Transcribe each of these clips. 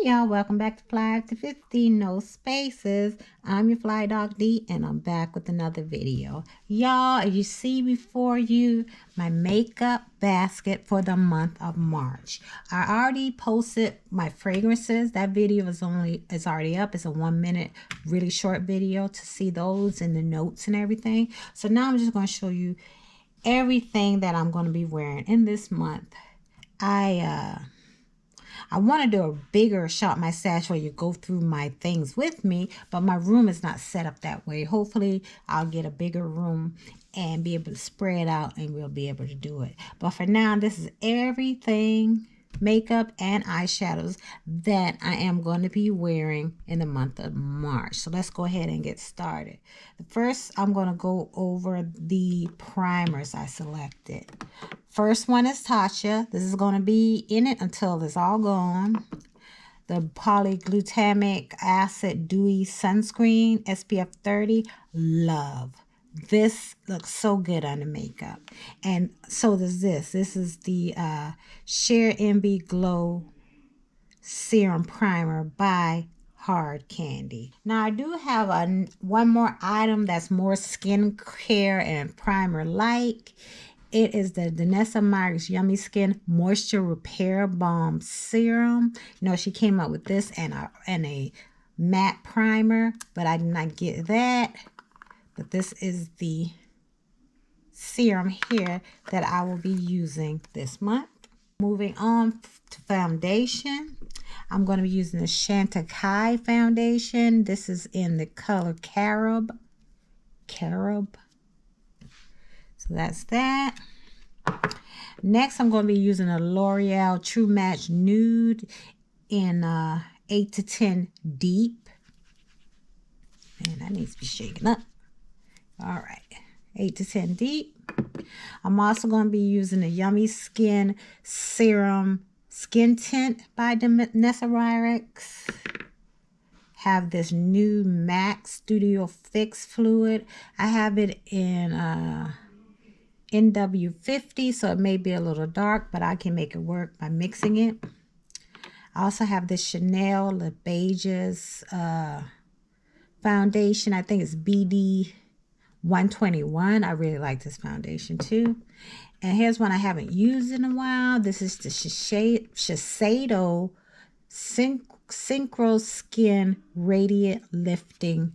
y'all, welcome back to FlyafterFifty, no spaces. I'm your Fly Dog D, and I'm back with another video. Y'all, as you see before you, my makeup basket for the month of March. I already posted my fragrances. That video is already up. It's a 1 minute, really short video to see those and the notes and everything. So now I'm just going to show you everything that I'm going to be wearing in this month. I want to do a bigger shot my stash where you go through my things with me, but my room is not set up that way. Hopefully I'll get a bigger room and be able to spread out and we'll be able to do it. But for now, this is everything, makeup and eyeshadows, that I am going to be wearing in the month of March. So let's go ahead and get started. First, I'm going to go over the primers I selected. First one is Tatcha. This is going to be in it until it's all gone. The polyglutamic acid dewy sunscreen, SPF 30. Love. This looks so good on the makeup. And so does this. This is the Sheer Envy Glow Serum Primer by Hard Candy. Now I do have one more item that's more skincare and primer like. It is the Danessa Meyer's Yummy Skin Moisture Repair Balm Serum. You know, she came up with this and a matte primer, but I did not get that. But this is the serum here that I will be using this month. Moving on to foundation. I'm going to be using the Chantecaille foundation. This is in the color Carob. So that's that. Next, I'm going to be using a Loreal True Match Nude in 8 to 10 Deep. Man, that needs to be shaken up. All right, 8 to 10 Deep. I'm also going to be using the Yummy Skin Serum Skin Tint by Vanessa Ryrix. Have this new MAC Studio Fix Fluid. I have it in NW50, so it may be a little dark, but I can make it work by mixing it. I also have this Chanel Le Beiges foundation. I think it's BD 121. I really like this foundation too. And here's one I haven't used in a while. This is the Shiseido Synchro Skin Radiant Lifting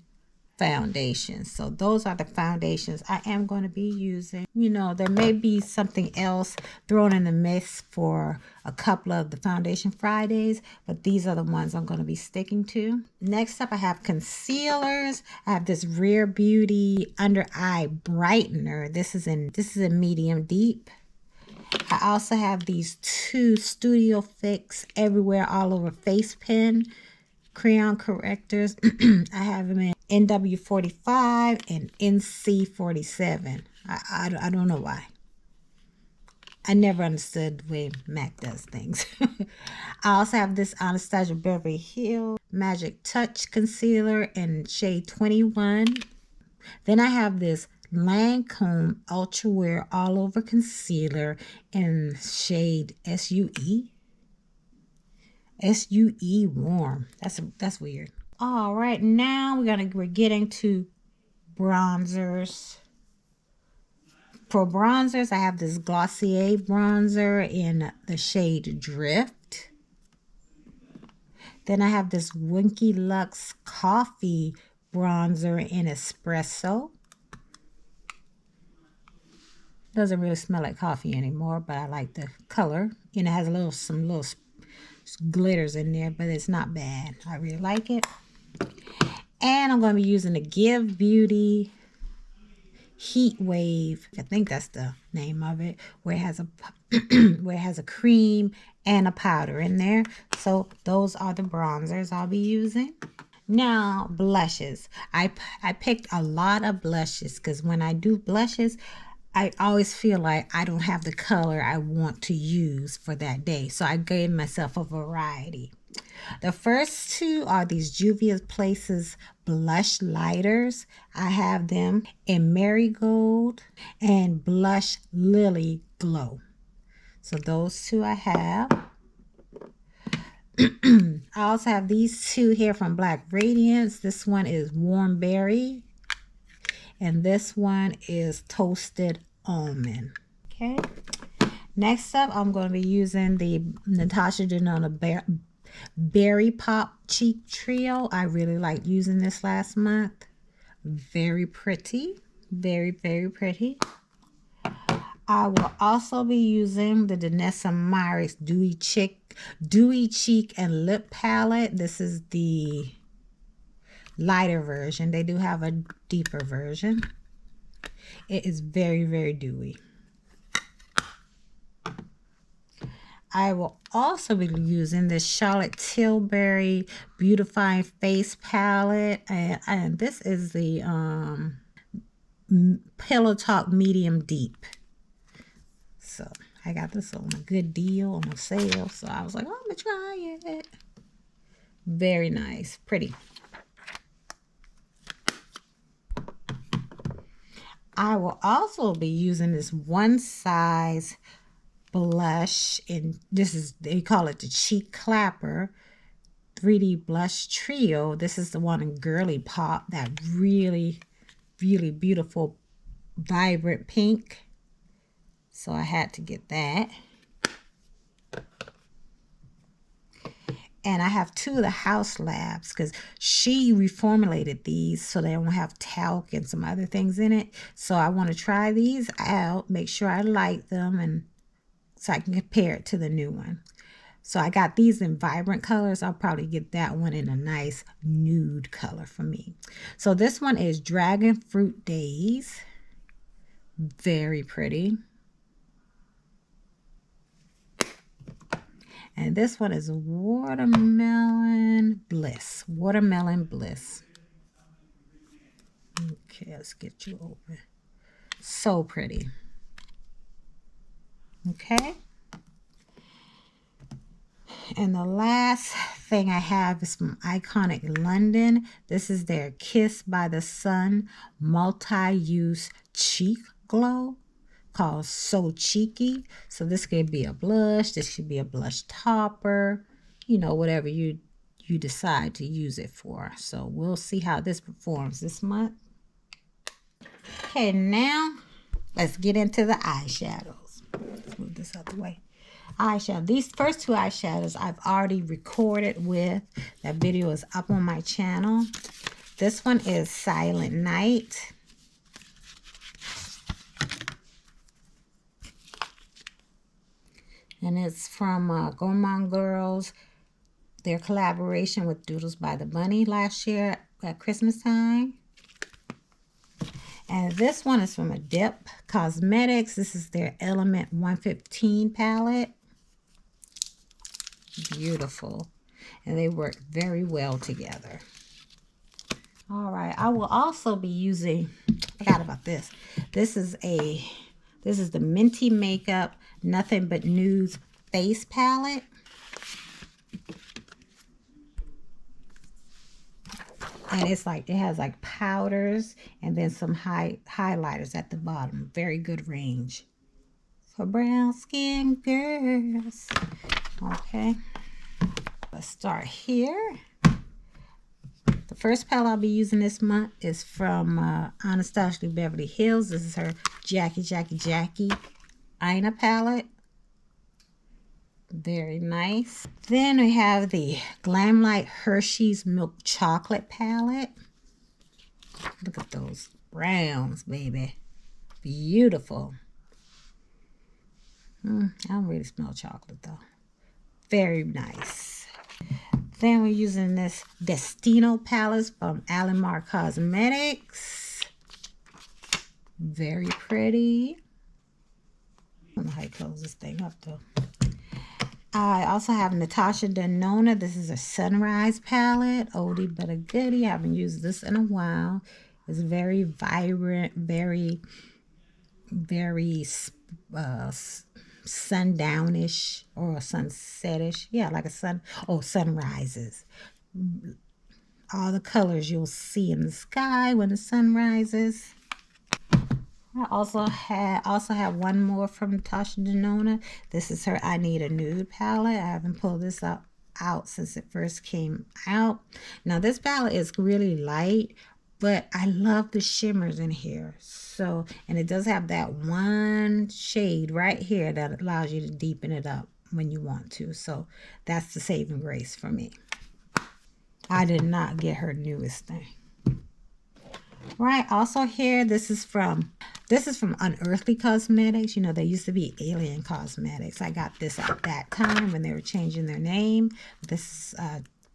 Foundation. So those are the foundations I am going to be using. You know, there may be something else thrown in the mix for a couple of the Foundation Fridays, but these are the ones I'm going to be sticking to. Next up, I have concealers. I have this Rare Beauty Under Eye Brightener. This is in medium deep. I also have these two Studio Fix Everywhere All Over Face Pen crayon correctors. I have them in NW45 and NC47. I don't know why. I never understood the way MAC does things. I also have this Anastasia Beverly Hills Magic Touch Concealer in shade 21. Then I have this Lancome Ultra Wear All Over Concealer in shade SUE. SUE Warm. That's weird. All right, now we're getting to bronzers. For bronzers, I have this Glossier bronzer in the shade Drift. Then I have this Winky Lux Coffee bronzer in Espresso. Doesn't really smell like coffee anymore, but I like the color. And it has some little glitters in there, but it's not bad. I really like it. And I'm going to be using the Give Beauty Heat Wave. I think that's the name of it, where it has a cream and a powder in there. So those are the bronzers I'll be using. Now, blushes. I picked a lot of blushes because when I do blushes, I always feel like I don't have the color I want to use for that day. So I gave myself a variety. The first two are these Juvia's Places blush lighters. I have them in Marigold and Blush Lily Glow. So those two I have. I also have these two here from Black Radiance. This one is Warm Berry. And this one is Toasted Almond. Okay. Next up, I'm going to be using the Natasha Denona Berry Pop Cheek Trio. I really liked using this last month. Very pretty. Very, very pretty. I will also be using the Danessa Myricks Dewy Cheek and Lip Palette. This is the lighter version. They do have a deeper version. It is very, very dewy. I will also be using this Charlotte Tilbury Beautifying Face Palette. And this is the Pillow Talk Medium Deep. So I got this on a good deal, on a sale. So I was like, oh, I'm going to try it. Very nice. Pretty. I will also be using this One Size blush, and this is, they call it the Cheek Clapper 3D Blush Trio. This is the one in Girly Pop, that really, really beautiful, vibrant pink. So I had to get that. And I have two of the Haus Labs because she reformulated these so they don't have talc and some other things in it. So I want to try these out, make sure I like them, and so I can compare it to the new one. So I got these in vibrant colors. I'll probably get that one in a nice nude color for me. So this one is Dragon Fruit Days. Very pretty. And this one is Watermelon Bliss. Watermelon Bliss. Okay, let's get you open. So pretty. Okay. And the last thing I have is from Iconic London. This is their Kiss by the Sun multi-use cheek glow, called So Cheeky. So this could be a blush, this should be a blush topper, you know, whatever you decide to use it for. So we'll see how this performs this month. Okay, now let's get into the eyeshadows. Let's move this out the way. Eyeshadow. These first two eyeshadows I've already recorded with. That video is up on my channel. This one is Silent Night. And it's from Gourmand Girls, their collaboration with Doodles by the Bunny last year at Christmas time. And this one is from Adept Cosmetics. This is their Element 115 palette. Beautiful. And they work very well together. All right. I will also be using, I forgot about this. This is the Minty Makeup Nothing But Nudes face palette. And it's like, it has like powders and then some highlighters at the bottom. Very good range for brown skin girls. Okay, let's start here. The first palette I'll be using this month is from Anastasia Beverly Hills. This is her Jackie Ina palette. Very nice. Then we have the Glamlight Hershey's Milk Chocolate palette. Look at those browns, baby. Beautiful. I don't really smell chocolate though. Very nice. Then we're using this Destino palette from Alamar Cosmetics. Very pretty. I don't know how you close this thing up though. I also have Natasha Denona. This is a Sunrise palette. Oldie but a goodie. I haven't used this in a while. It's very vibrant, very sundownish or sunsetish. Yeah, like a sunrises. All the colors you'll see in the sky when the sun rises. I also have one more from Natasha Denona. This is her I Need a Nude palette. I haven't pulled this out out since it first came out. Now this palette is really light, but I love the shimmers in here. So, and it does have that one shade right here that allows you to deepen it up when you want to. So that's the saving grace for me. I did not get her newest thing. Right, also here, this is from Unearthly Cosmetics. You know, they used to be Alien Cosmetics. I got this at that time when they were changing their name. This is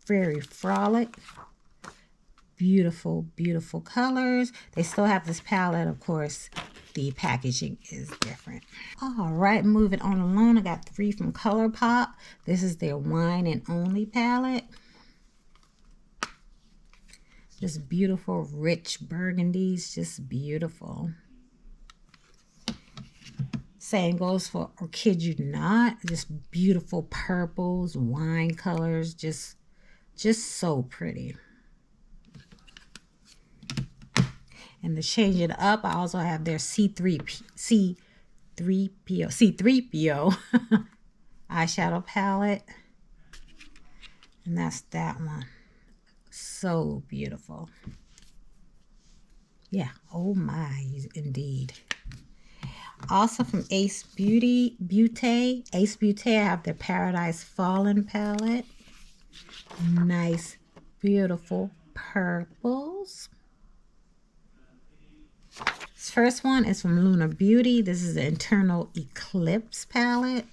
very frolic. Beautiful, beautiful colors. They still have this palette. Of course, the packaging is different. All right, moving on along. I got 3 from ColourPop. This is their Wine and Only palette. Just beautiful, rich burgundies. Just beautiful. Same goes for Or Kid You Not. Just beautiful purples, wine colors. Just so pretty. And to change it up, I also have their C3PO eyeshadow palette. And that's that one. So beautiful. Yeah, oh my, indeed. Also from Ace Beauty, I have their Paradise Fallen palette. Nice, beautiful purples. This first one is from Lunar Beauty. This is the Internal Eclipse palette.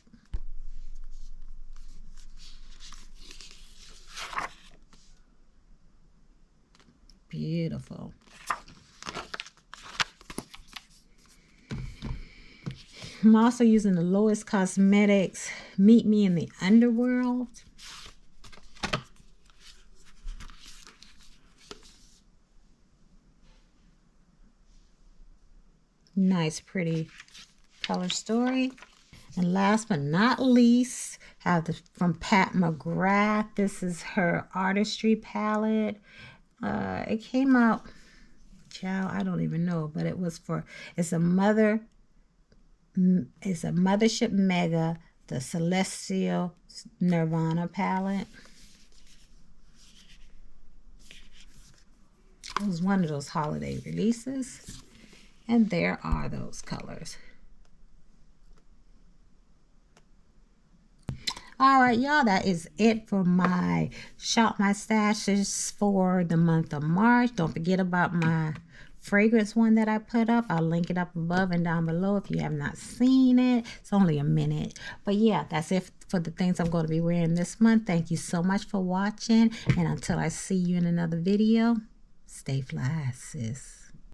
Beautiful. I'm also using the Lois Cosmetics Meet Me in the Underworld. Nice, pretty color story. And last but not least, I have from Pat McGrath. This is her Artistry palette. It came out, child, I don't even know, but it's a Mothership Mega, the Celestial Nirvana palette. It was one of those holiday releases. And there are those colors. All right, y'all, that is it for my Shop My Stashes for the month of March. Don't forget about my fragrance one that I put up. I'll link it up above and down below if you have not seen it. It's only a minute. But yeah, that's it for the things I'm going to be wearing this month. Thank you so much for watching. And until I see you in another video, stay fly, sis.